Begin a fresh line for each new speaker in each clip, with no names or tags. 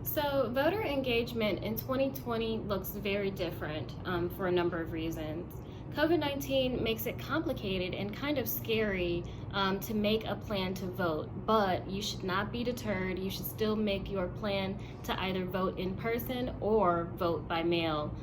So voter engagement in 2020 looks very different for a number of reasons. COVID-19 makes it complicated and kind of scary to make a plan to vote, but you should not be deterred. You should still make your plan to either vote in person or vote by mail.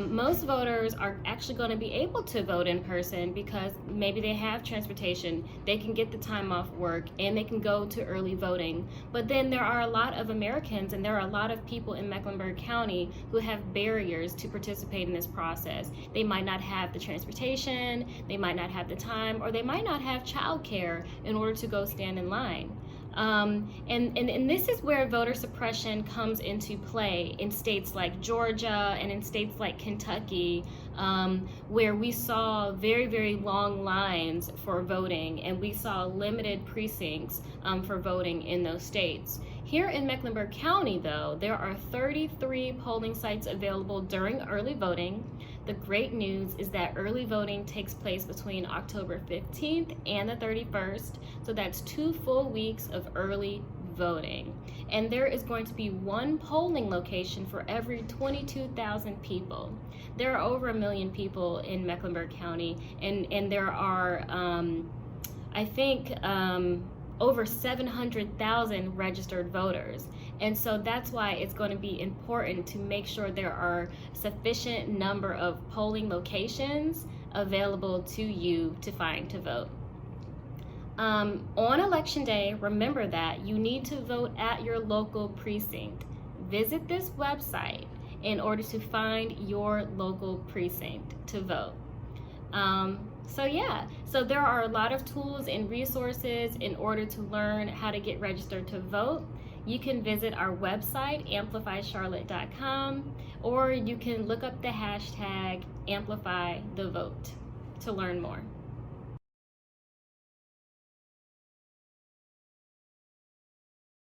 Most voters are actually going to be able to vote in person because maybe they have transportation, they can get the time off work, and they can go to early voting. But then there are a lot of Americans and there are a lot of people in Mecklenburg County who have barriers to participate in this process. They might not have the transportation, they might not have the time, or they might not have childcare in order to go stand in line. And this is where voter suppression comes into play in states like Georgia and in states like Kentucky, where we saw very, very long lines for voting, and we saw limited precincts for voting in those states. Here in Mecklenburg County, though, there are 33 polling sites available during early voting. The great news is that early voting takes place between October 15th and the 31st, so that's 2 full weeks of early voting. And there is going to be one polling location for every 22,000 people. There are over 1 million people in Mecklenburg County, and there are, I think, over 700,000 registered voters. And so that's why it's going to be important to make sure there are sufficient number of polling locations available to you to find to vote. On election day, remember that you need to vote at your local precinct. Visit this website in order to find your local precinct to vote. So there are a lot of tools and resources in order to learn how to get registered to vote. You can visit our website, amplifycharlotte.com, or you can look up the hashtag AmplifyTheVote to learn more.